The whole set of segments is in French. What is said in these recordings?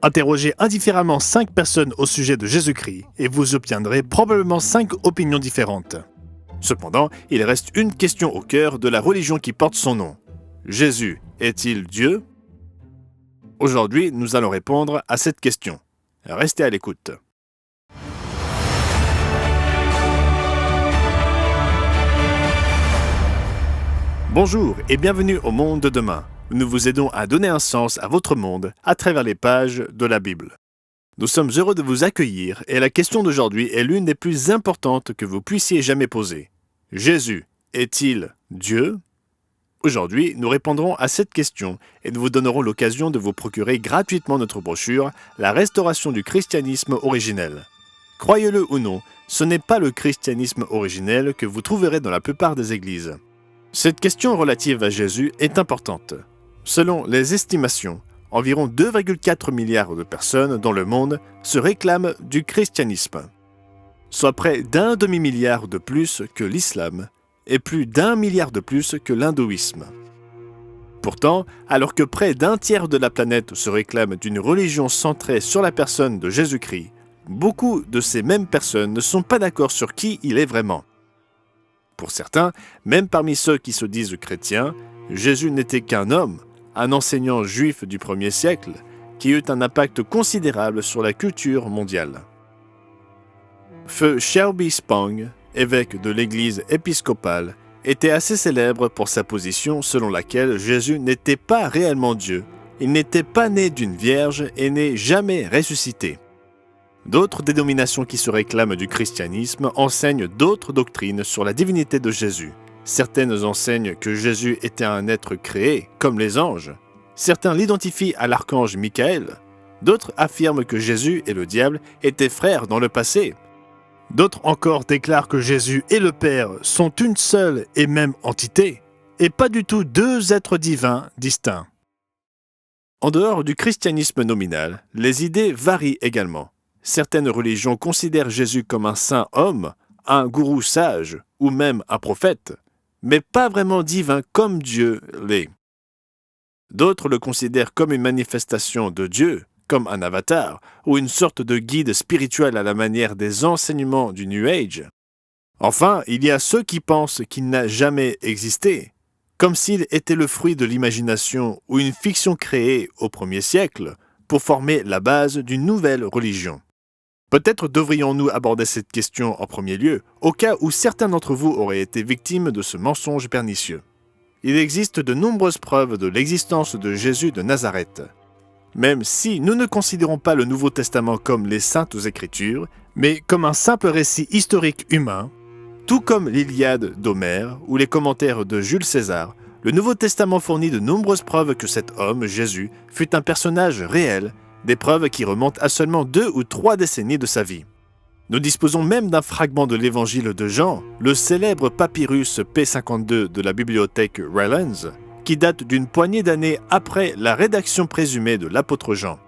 Interrogez indifféremment 5 personnes au sujet de Jésus-Christ et vous obtiendrez probablement 5 opinions différentes. Cependant, il reste une question au cœur de la religion qui porte son nom. Jésus est-il Dieu? Aujourd'hui, nous allons répondre à cette question. Restez à l'écoute. Bonjour et bienvenue au Monde de demain. Nous vous aidons à donner un sens à votre monde à travers les pages de la Bible. Nous sommes heureux de vous accueillir et la question d'aujourd'hui est l'une des plus importantes que vous puissiez jamais poser. Jésus est-il Dieu? Aujourd'hui, nous répondrons à cette question et nous vous donnerons l'occasion de vous procurer gratuitement notre brochure « La restauration du christianisme originel ». Croyez-le ou non, ce n'est pas le christianisme originel que vous trouverez dans la plupart des églises. Cette question relative à Jésus est importante. Selon les estimations, environ 2,4 milliards de personnes dans le monde se réclament du christianisme, soit près d'un demi-milliard de plus que l'islam et plus d'1 milliard de plus que l'hindouisme. Pourtant, alors que près d'un tiers de la planète se réclame d'une religion centrée sur la personne de Jésus-Christ, beaucoup de ces mêmes personnes ne sont pas d'accord sur qui il est vraiment. Pour certains, même parmi ceux qui se disent chrétiens, Jésus n'était qu'un homme, un enseignant juif du 1er siècle, qui eut un impact considérable sur la culture mondiale. Feu Shelby Spong, évêque de l'église épiscopale, était assez célèbre pour sa position selon laquelle Jésus n'était pas réellement Dieu, il n'était pas né d'une vierge et n'est jamais ressuscité. D'autres dénominations qui se réclament du christianisme enseignent d'autres doctrines sur la divinité de Jésus. Certaines enseignent que Jésus était un être créé, comme les anges. Certains l'identifient à l'archange Michael. D'autres affirment que Jésus et le diable étaient frères dans le passé. D'autres encore déclarent que Jésus et le Père sont une seule et même entité, et pas du tout deux êtres divins distincts. En dehors du christianisme nominal, les idées varient également. Certaines religions considèrent Jésus comme un saint homme, un gourou sage ou même un prophète, mais pas vraiment divin comme Dieu l'est. D'autres le considèrent comme une manifestation de Dieu, comme un avatar ou une sorte de guide spirituel à la manière des enseignements du New Age. Enfin, il y a ceux qui pensent qu'il n'a jamais existé, comme s'il était le fruit de l'imagination ou une fiction créée au 1er siècle pour former la base d'une nouvelle religion. Peut-être devrions-nous aborder cette question en premier lieu, au cas où certains d'entre vous auraient été victimes de ce mensonge pernicieux. Il existe de nombreuses preuves de l'existence de Jésus de Nazareth. Même si nous ne considérons pas le Nouveau Testament comme les Saintes Écritures, mais comme un simple récit historique humain, tout comme l'Iliade d'Homère ou les commentaires de Jules César, le Nouveau Testament fournit de nombreuses preuves que cet homme, Jésus, fut un personnage réel, des preuves qui remontent à seulement 2 ou 3 décennies de sa vie. Nous disposons même d'un fragment de l'évangile de Jean, le célèbre papyrus P52 de la bibliothèque Rylands, qui date d'une poignée d'années après la rédaction présumée de l'apôtre Jean.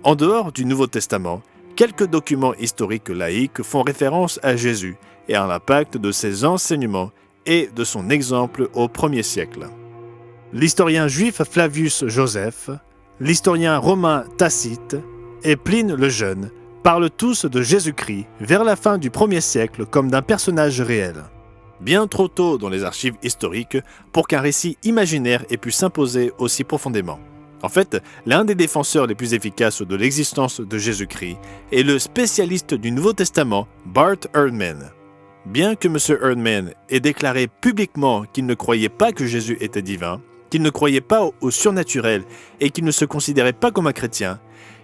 En dehors du Nouveau Testament, quelques documents historiques laïques font référence à Jésus et à l'impact de ses enseignements et de son exemple au 1er siècle. L'historien juif Flavius Joseph, l'historien romain Tacite et Pline le Jeune parlent tous de Jésus-Christ vers la fin du 1er siècle comme d'un personnage réel. Bien trop tôt dans les archives historiques pour qu'un récit imaginaire ait pu s'imposer aussi profondément. En fait, l'un des défenseurs les plus efficaces de l'existence de Jésus-Christ est le spécialiste du Nouveau Testament, Bart Ehrman. Bien que M. Ehrman ait déclaré publiquement qu'il ne croyait pas que Jésus était divin, qu'il ne croyait pas au surnaturel et qu'il ne se considérait pas comme un chrétien,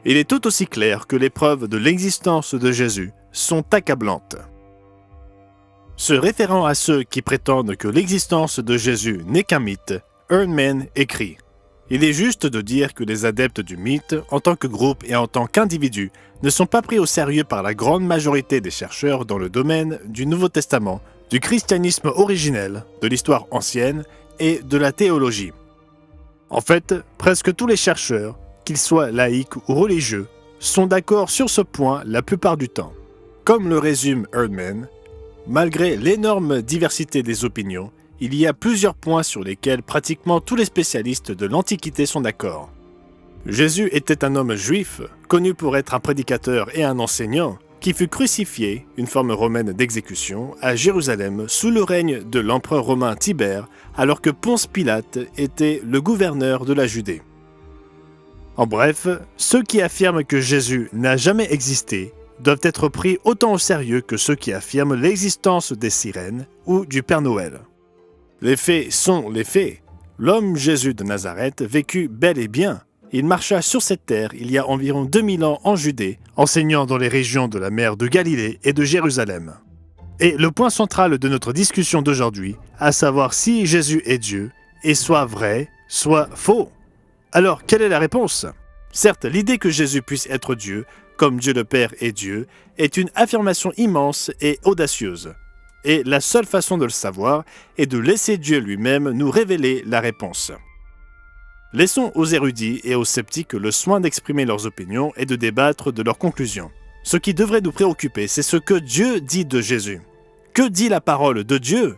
il est tout aussi clair que les preuves de l'existence de Jésus sont accablantes. Se référant à ceux qui prétendent que l'existence de Jésus n'est qu'un mythe, Ehrman écrit « Il est juste de dire que les adeptes du mythe, en tant que groupe et en tant qu'individus, ne sont pas pris au sérieux par la grande majorité des chercheurs dans le domaine du Nouveau Testament, du christianisme originel, de l'histoire ancienne et de la théologie. En fait, presque tous les chercheurs, qu'ils soient laïcs ou religieux, sont d'accord sur ce point la plupart du temps. Comme le résume Ehrman, malgré l'énorme diversité des opinions, il y a plusieurs points sur lesquels pratiquement tous les spécialistes de l'Antiquité sont d'accord. Jésus était un homme juif, connu pour être un prédicateur et un enseignant, qui fut crucifié, une forme romaine d'exécution, à Jérusalem sous le règne de l'empereur romain Tibère, alors que Ponce Pilate était le gouverneur de la Judée. En bref, ceux qui affirment que Jésus n'a jamais existé doivent être pris autant au sérieux que ceux qui affirment l'existence des sirènes ou du Père Noël. Les faits sont les faits. L'homme Jésus de Nazareth vécut bel et bien. Il marcha sur cette terre il y a environ 2000 ans en Judée, enseignant dans les régions de la mer de Galilée et de Jérusalem. Et le point central de notre discussion d'aujourd'hui, à savoir si Jésus est Dieu, est soit vrai, soit faux. Alors, quelle est la réponse? Certes, l'idée que Jésus puisse être Dieu, comme Dieu le Père est Dieu, est une affirmation immense et audacieuse. Et la seule façon de le savoir est de laisser Dieu lui-même nous révéler la réponse. Laissons aux érudits et aux sceptiques le soin d'exprimer leurs opinions et de débattre de leurs conclusions. Ce qui devrait nous préoccuper, c'est ce que Dieu dit de Jésus. Que dit la parole de Dieu?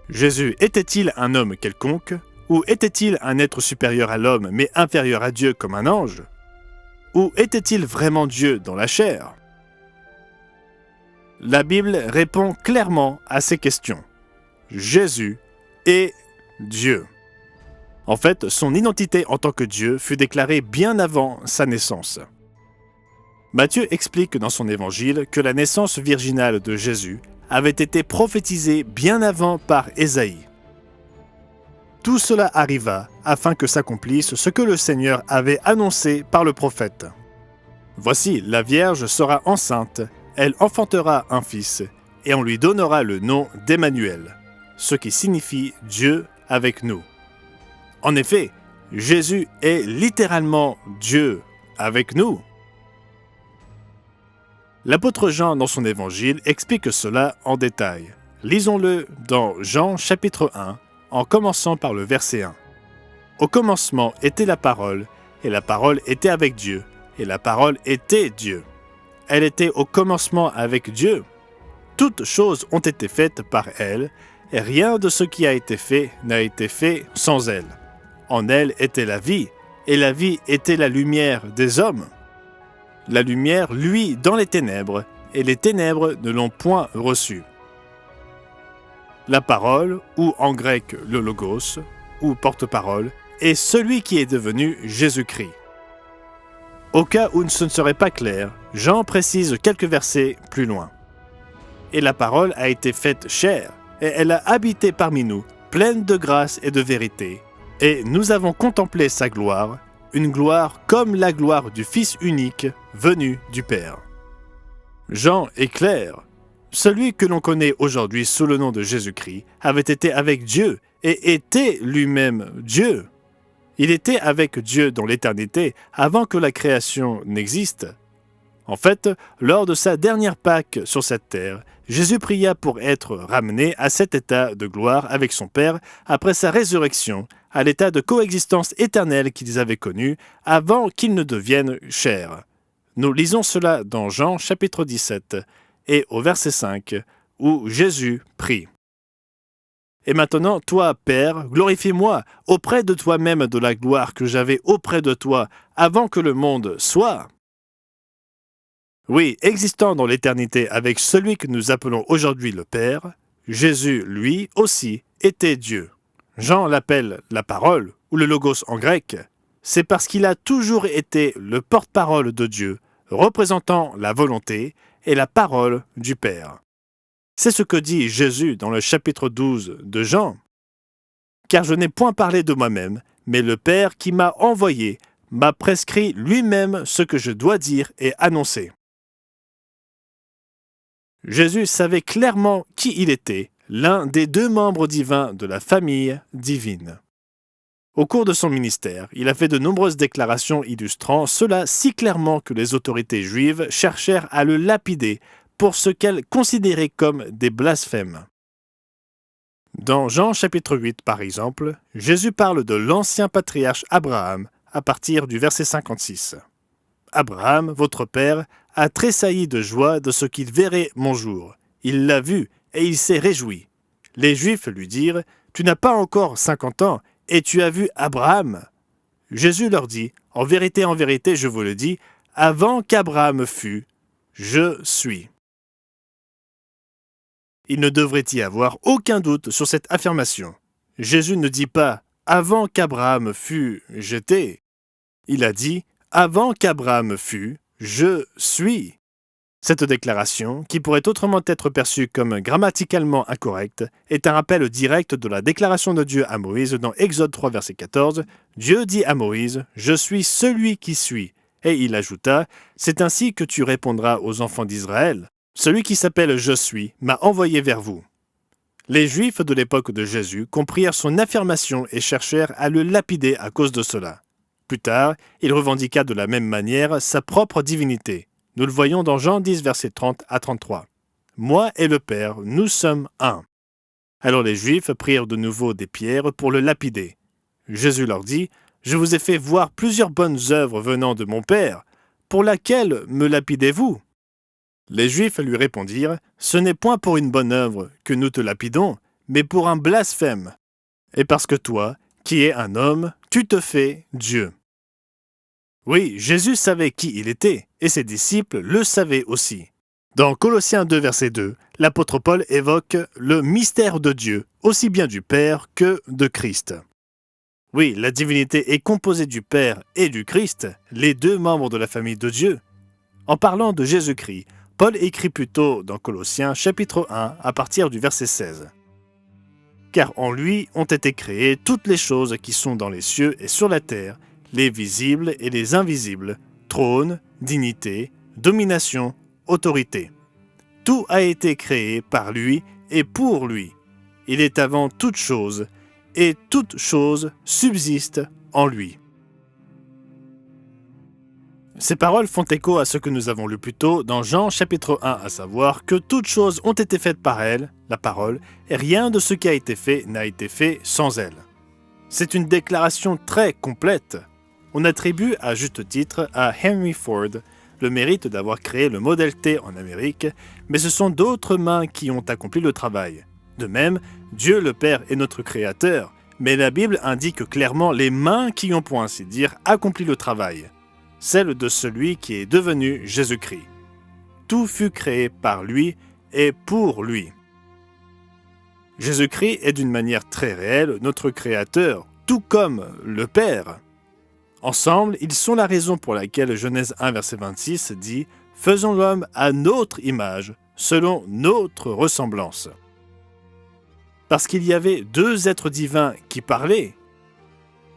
Jésus était-il un homme quelconque? Ou était-il un être supérieur à l'homme mais inférieur à Dieu comme un ange? Ou était-il vraiment Dieu dans la chair? La Bible répond clairement à ces questions. Jésus est Dieu. En fait, son identité en tant que Dieu fut déclarée bien avant sa naissance. Matthieu explique dans son évangile que la naissance virginale de Jésus avait été prophétisée bien avant par Ésaïe. Tout cela arriva afin que s'accomplisse ce que le Seigneur avait annoncé par le prophète. Voici, la Vierge sera enceinte, elle enfantera un fils, et on lui donnera le nom d'Emmanuel, ce qui signifie Dieu avec nous. En effet, Jésus est littéralement Dieu avec nous. L'apôtre Jean, dans son évangile, explique cela en détail. Lisons-le dans Jean chapitre 1, en commençant par le verset 1. Au commencement était la parole, et la parole était avec Dieu, et la parole était Dieu. Elle était au commencement avec Dieu. Toutes choses ont été faites par elle, et rien de ce qui a été fait n'a été fait sans elle. En elle était la vie, et la vie était la lumière des hommes. La lumière luit dans les ténèbres, et les ténèbres ne l'ont point reçue. La parole, ou en grec le logos, ou porte-parole, est celui qui est devenu Jésus-Christ. Au cas où ce ne serait pas clair, Jean précise quelques versets plus loin. Et la parole a été faite chair, et elle a habité parmi nous, pleine de grâce et de vérité, et nous avons contemplé sa gloire, une gloire comme la gloire du Fils unique venu du Père. Jean est clair. Celui que l'on connaît aujourd'hui sous le nom de Jésus-Christ avait été avec Dieu et était lui-même Dieu. Il était avec Dieu dans l'éternité avant que la création n'existe. En fait, lors de sa dernière Pâque sur cette terre, Jésus pria pour être ramené à cet état de gloire avec son Père après sa résurrection, à l'état de coexistence éternelle qu'ils avaient connu avant qu'il ne devienne chair. Nous lisons cela dans Jean chapitre 17 et au verset 5, où Jésus prie. Et maintenant, toi, Père, glorifie-moi auprès de toi-même de la gloire que j'avais auprès de toi avant que le monde soit. Oui, existant dans l'éternité avec celui que nous appelons aujourd'hui le Père, Jésus, lui aussi, était Dieu. Jean l'appelle la parole, ou le logos en grec. C'est parce qu'il a toujours été le porte-parole de Dieu, représentant la volonté et la parole du Père. C'est ce que dit Jésus dans le chapitre 12 de Jean. « Car je n'ai point parlé de moi-même, mais le Père qui m'a envoyé m'a prescrit lui-même ce que je dois dire et annoncer. » Jésus savait clairement qui il était, l'un des deux membres divins de la famille divine. Au cours de son ministère, il a fait de nombreuses déclarations illustrant cela si clairement que les autorités juives cherchèrent à le lapider pour ce qu'elles considéraient comme des blasphèmes. Dans Jean chapitre 8, par exemple, Jésus parle de l'ancien patriarche Abraham à partir du verset 56. « Abraham, votre père, a tressailli de joie de ce qu'il verrait mon jour. Il l'a vu et il s'est réjoui. Les Juifs lui dirent « Tu n'as pas encore 50 ans et tu as vu Abraham ?» Jésus leur dit, en vérité, je vous le dis, avant qu'Abraham fût, je suis. Il ne devrait y avoir aucun doute sur cette affirmation. Jésus ne dit pas « avant qu'Abraham fût, j'étais ». Il a dit « avant qu'Abraham fût, je suis ». Cette déclaration, qui pourrait autrement être perçue comme grammaticalement incorrecte, est un rappel direct de la déclaration de Dieu à Moïse dans Exode 3, verset 14. Dieu dit à Moïse « Je suis celui qui suis ». Et il ajouta « C'est ainsi que tu répondras aux enfants d'Israël. Celui qui s'appelle « Je suis » m'a envoyé vers vous. » Les Juifs de l'époque de Jésus comprirent son affirmation et cherchèrent à le lapider à cause de cela. Plus tard, il revendiqua de la même manière sa propre divinité. Nous le voyons dans Jean 10, versets 30 à 33. « Moi et le Père, nous sommes un. » Alors les Juifs prirent de nouveau des pierres pour le lapider. Jésus leur dit « Je vous ai fait voir plusieurs bonnes œuvres venant de mon Père. Pour laquelle me lapidez-vous » Les Juifs lui répondirent « Ce n'est point pour une bonne œuvre que nous te lapidons, mais pour un blasphème. Et parce que toi, qui es un homme, tu te fais Dieu. » Oui, Jésus savait qui il était, et ses disciples le savaient aussi. Dans Colossiens 2, verset 2, l'apôtre Paul évoque le mystère de Dieu, aussi bien du Père que de Christ. Oui, la divinité est composée du Père et du Christ, les deux membres de la famille de Dieu. En parlant de Jésus-Christ, Paul écrit plutôt dans Colossiens chapitre 1 à partir du verset 16. « Car en lui ont été créées toutes les choses qui sont dans les cieux et sur la terre, les visibles et les invisibles, trône, dignité, domination, autorité. Tout a été créé par lui et pour lui. Il est avant toute chose, et toute chose subsiste en lui. » Ces paroles font écho à ce que nous avons lu plus tôt dans Jean chapitre 1, à savoir que toutes choses ont été faites par elle, la parole, et rien de ce qui a été fait n'a été fait sans elle. C'est une déclaration très complète. On attribue à juste titre à Henry Ford le mérite d'avoir créé le modèle T en Amérique, mais ce sont d'autres mains qui ont accompli le travail. De même, Dieu le Père est notre Créateur, mais la Bible indique clairement les mains qui ont, pour ainsi dire, accompli le travail. Celle de celui qui est devenu Jésus-Christ. Tout fut créé par lui et pour lui. Jésus-Christ est d'une manière très réelle notre Créateur, tout comme le Père. Ensemble, ils sont la raison pour laquelle Genèse 1, verset 26 dit « Faisons l'homme à notre image, selon notre ressemblance. » Parce qu'il y avait deux êtres divins qui parlaient.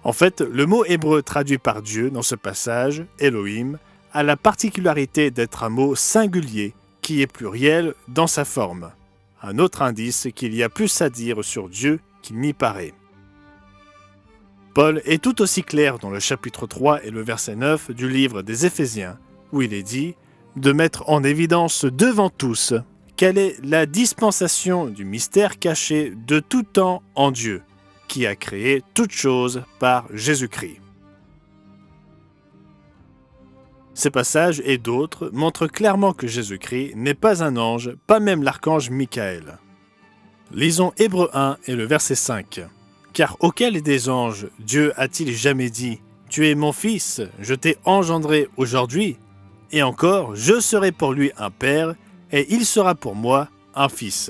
En fait, le mot hébreu traduit par Dieu dans ce passage, Elohim, a la particularité d'être un mot singulier qui est pluriel dans sa forme. Un autre indice qu'il y a plus à dire sur Dieu qu'il n'y paraît. Paul est tout aussi clair dans le chapitre 3 et le verset 9 du livre des Éphésiens, où il est dit de mettre en évidence devant tous quelle est la dispensation du mystère caché de tout temps en Dieu, qui a créé toutes choses par Jésus-Christ. Ces passages et d'autres montrent clairement que Jésus-Christ n'est pas un ange, pas même l'archange Michaël. Lisons Hébreux 1 et le verset 5. « Car auquel des anges Dieu a-t-il jamais dit « Tu es mon fils, je t'ai engendré aujourd'hui » et encore « Je serai pour lui un père, et il sera pour moi un fils »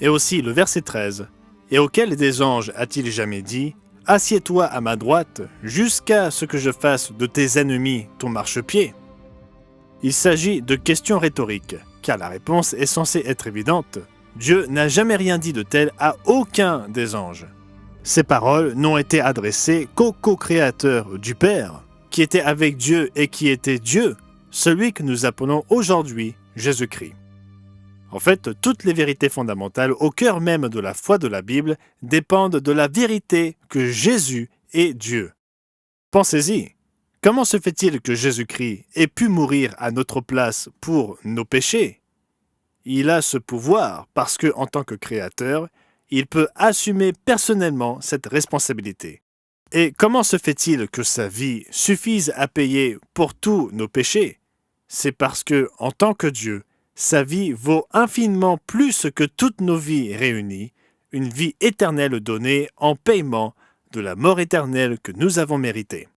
Et aussi le verset 13. « Et auquel des anges a-t-il jamais dit « Assieds-toi à ma droite, jusqu'à ce que je fasse de tes ennemis ton marchepied » Il s'agit de questions rhétoriques, car la réponse est censée être évidente. Dieu n'a jamais rien dit de tel à aucun des anges. Ces paroles n'ont été adressées qu'au co-créateur du Père, qui était avec Dieu et qui était Dieu, celui que nous appelons aujourd'hui Jésus-Christ. En fait, toutes les vérités fondamentales au cœur même de la foi de la Bible dépendent de la vérité que Jésus est Dieu. Pensez-y, comment se fait-il que Jésus-Christ ait pu mourir à notre place pour nos péchés ? Il a ce pouvoir parce que, en tant que créateur, il peut assumer personnellement cette responsabilité. Et comment se fait-il que sa vie suffise à payer pour tous nos péchés ? C'est parce que, en tant que Dieu, sa vie vaut infiniment plus que toutes nos vies réunies, une vie éternelle donnée en paiement de la mort éternelle que nous avons méritée.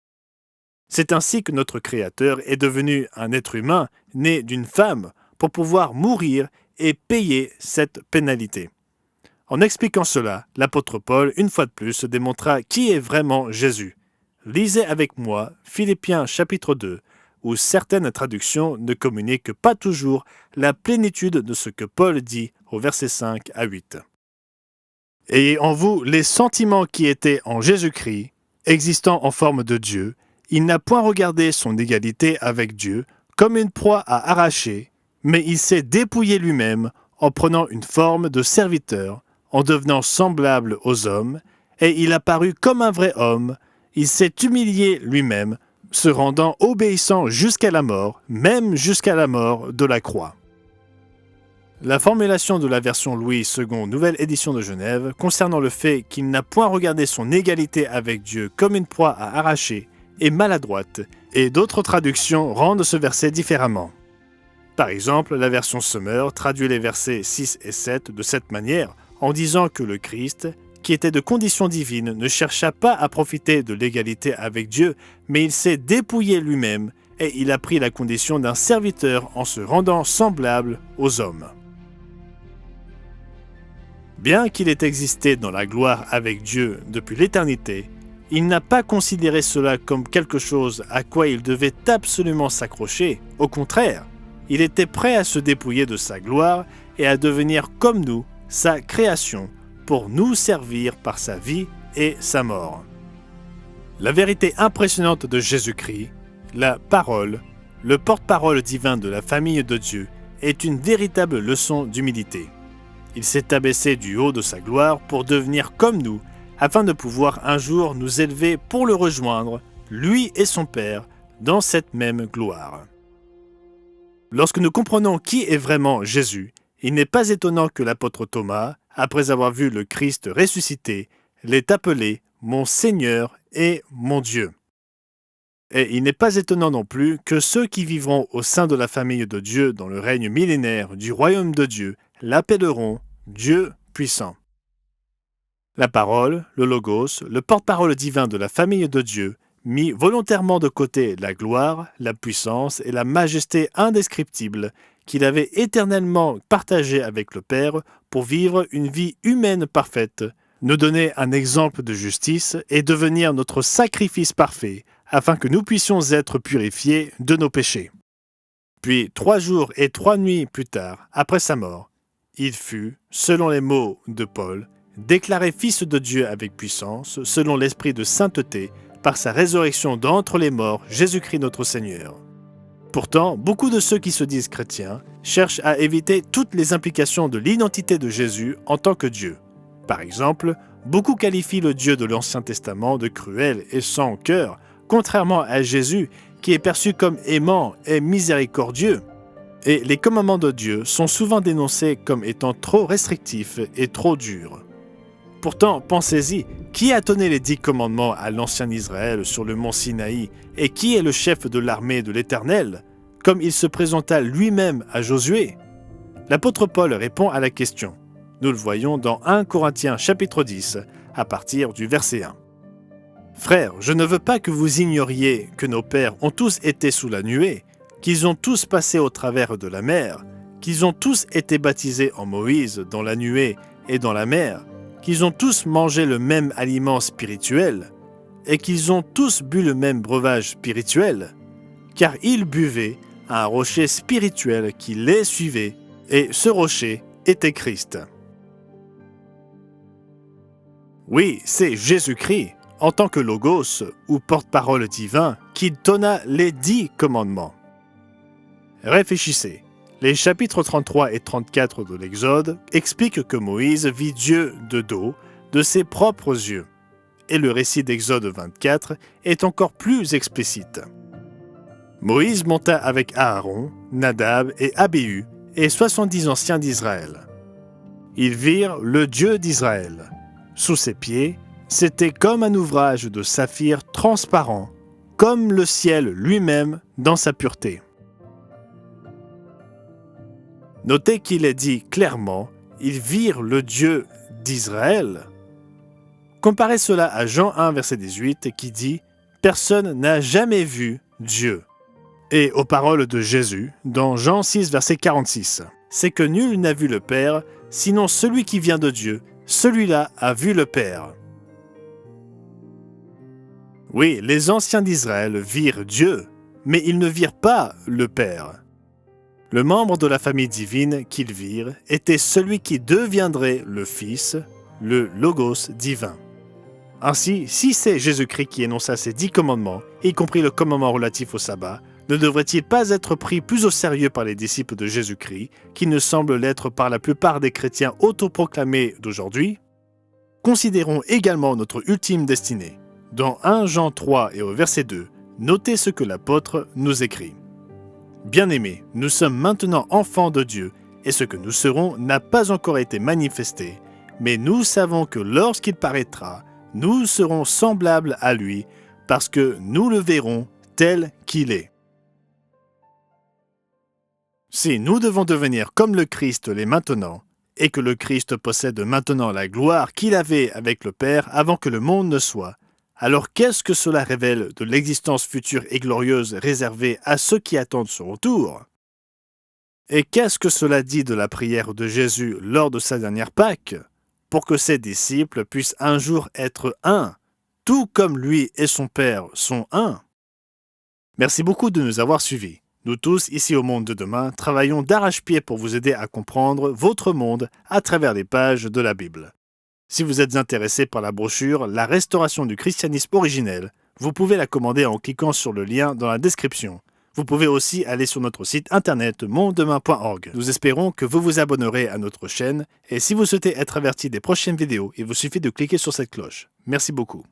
C'est ainsi que notre Créateur est devenu un être humain né d'une femme pour pouvoir mourir et payer cette pénalité. En expliquant cela, l'apôtre Paul, une fois de plus, démontra qui est vraiment Jésus. Lisez avec moi Philippiens chapitre 2, où certaines traductions ne communiquent pas toujours la plénitude de ce que Paul dit au verset 5 à 8. Ayez en vous les sentiments qui étaient en Jésus-Christ, existant en forme de Dieu. Il n'a point regardé son égalité avec Dieu comme une proie à arracher, mais il s'est dépouillé lui-même en prenant une forme de serviteur, en devenant semblable aux hommes, et il apparut comme un vrai homme. Il s'est humilié lui-même, se rendant obéissant jusqu'à la mort, même jusqu'à la mort de la croix. La formulation de la version Louis II, nouvelle édition de Genève, concernant le fait qu'il n'a point regardé son égalité avec Dieu comme une proie à arracher, est maladroite, et d'autres traductions rendent ce verset différemment. Par exemple, la version Sommer traduit les versets 6 et 7 de cette manière, en disant que le Christ, qui était de condition divine, ne chercha pas à profiter de l'égalité avec Dieu, mais il s'est dépouillé lui-même, et il a pris la condition d'un serviteur en se rendant semblable aux hommes. Bien qu'il ait existé dans la gloire avec Dieu depuis l'éternité, il n'a pas considéré cela comme quelque chose à quoi il devait absolument s'accrocher. Au contraire, il était prêt à se dépouiller de sa gloire et à devenir comme nous, sa création, pour nous servir par sa vie et sa mort. La vérité impressionnante de Jésus-Christ, la parole, le porte-parole divin de la famille de Dieu, est une véritable leçon d'humilité. Il s'est abaissé du haut de sa gloire pour devenir comme nous, afin de pouvoir un jour nous élever pour le rejoindre, lui et son Père, dans cette même gloire. Lorsque nous comprenons qui est vraiment Jésus, il n'est pas étonnant que l'apôtre Thomas, après avoir vu le Christ ressuscité, l'ait appelé « mon Seigneur et mon Dieu ». Et il n'est pas étonnant non plus que ceux qui vivront au sein de la famille de Dieu dans le règne millénaire du royaume de Dieu l'appelleront Dieu puissant. La parole, le logos, le porte-parole divin de la famille de Dieu, mit volontairement de côté la gloire, la puissance et la majesté indescriptible qu'il avait éternellement partagée avec le Père pour vivre une vie humaine parfaite, nous donner un exemple de justice et devenir notre sacrifice parfait, afin que nous puissions être purifiés de nos péchés. Puis 3 jours et 3 nuits plus tard, après sa mort, il fut, selon les mots de Paul, déclaré Fils de Dieu avec puissance, selon l'esprit de sainteté, par sa résurrection d'entre les morts, Jésus-Christ notre Seigneur. Pourtant, beaucoup de ceux qui se disent chrétiens cherchent à éviter toutes les implications de l'identité de Jésus en tant que Dieu. Par exemple, beaucoup qualifient le Dieu de l'Ancien Testament de cruel et sans cœur, contrairement à Jésus, qui est perçu comme aimant et miséricordieux. Et les commandements de Dieu sont souvent dénoncés comme étant trop restrictifs et trop durs. Pourtant, pensez-y, qui a donné les 10 commandements à l'ancien Israël sur le mont Sinaï et qui est le chef de l'armée de l'Éternel, comme il se présenta lui-même à Josué? L'apôtre Paul répond à la question. Nous le voyons dans 1 Corinthiens chapitre 10, à partir du verset 1. Frères, je ne veux pas que vous ignoriez que nos pères ont tous été sous la nuée, qu'ils ont tous passé au travers de la mer, qu'ils ont tous été baptisés en Moïse dans la nuée et dans la mer, qu'ils ont tous mangé le même aliment spirituel, et qu'ils ont tous bu le même breuvage spirituel, car ils buvaient à un rocher spirituel qui les suivait, et ce rocher était Christ. Oui, c'est Jésus-Christ, en tant que Logos, ou porte-parole divin, qui donna les 10 commandements. Réfléchissez. Les chapitres 33 et 34 de l'Exode expliquent que Moïse vit Dieu de dos, de ses propres yeux. Et le récit d'Exode 24 est encore plus explicite. Moïse monta avec Aaron, Nadab et Abihu et 70 anciens d'Israël. Ils virent le Dieu d'Israël. Sous ses pieds, c'était comme un ouvrage de saphir transparent, comme le ciel lui-même dans sa pureté. Notez qu'il est dit clairement, ils virent le Dieu d'Israël. Comparez cela à Jean 1, verset 18, qui dit « Personne n'a jamais vu Dieu ». Et aux paroles de Jésus, dans Jean 6, verset 46, « C'est que nul n'a vu le Père, sinon celui qui vient de Dieu, celui-là a vu le Père. » Oui, les anciens d'Israël virent Dieu, mais ils ne virent pas le Père. Le membre de la famille divine qu'ils virent était celui qui deviendrait le Fils, le Logos divin. Ainsi, si c'est Jésus-Christ qui énonça ces 10 commandements, y compris le commandement relatif au sabbat, ne devrait-il pas être pris plus au sérieux par les disciples de Jésus-Christ, qui ne semblent l'être par la plupart des chrétiens autoproclamés d'aujourd'hui? Considérons également notre ultime destinée. Dans 1 Jean 3 et au verset 2, notez ce que l'apôtre nous écrit. « Bien-aimés, nous sommes maintenant enfants de Dieu, et ce que nous serons n'a pas encore été manifesté, mais nous savons que lorsqu'il paraîtra, nous serons semblables à lui, parce que nous le verrons tel qu'il est. » Si nous devons devenir comme le Christ l'est maintenant, et que le Christ possède maintenant la gloire qu'il avait avec le Père avant que le monde ne soit, alors qu'est-ce que cela révèle de l'existence future et glorieuse réservée à ceux qui attendent son retour? Et qu'est-ce que cela dit de la prière de Jésus lors de sa dernière Pâque, pour que ses disciples puissent un jour être un, tout comme lui et son Père sont un? Merci beaucoup de nous avoir suivis. Nous tous, ici au Monde de Demain, travaillons d'arrache-pied pour vous aider à comprendre votre monde à travers les pages de la Bible. Si vous êtes intéressé par la brochure « La restauration du christianisme originel », vous pouvez la commander en cliquant sur le lien dans la description. Vous pouvez aussi aller sur notre site internet mondedemain.org. Nous espérons que vous vous abonnerez à notre chaîne et si vous souhaitez être averti des prochaines vidéos, il vous suffit de cliquer sur cette cloche. Merci beaucoup.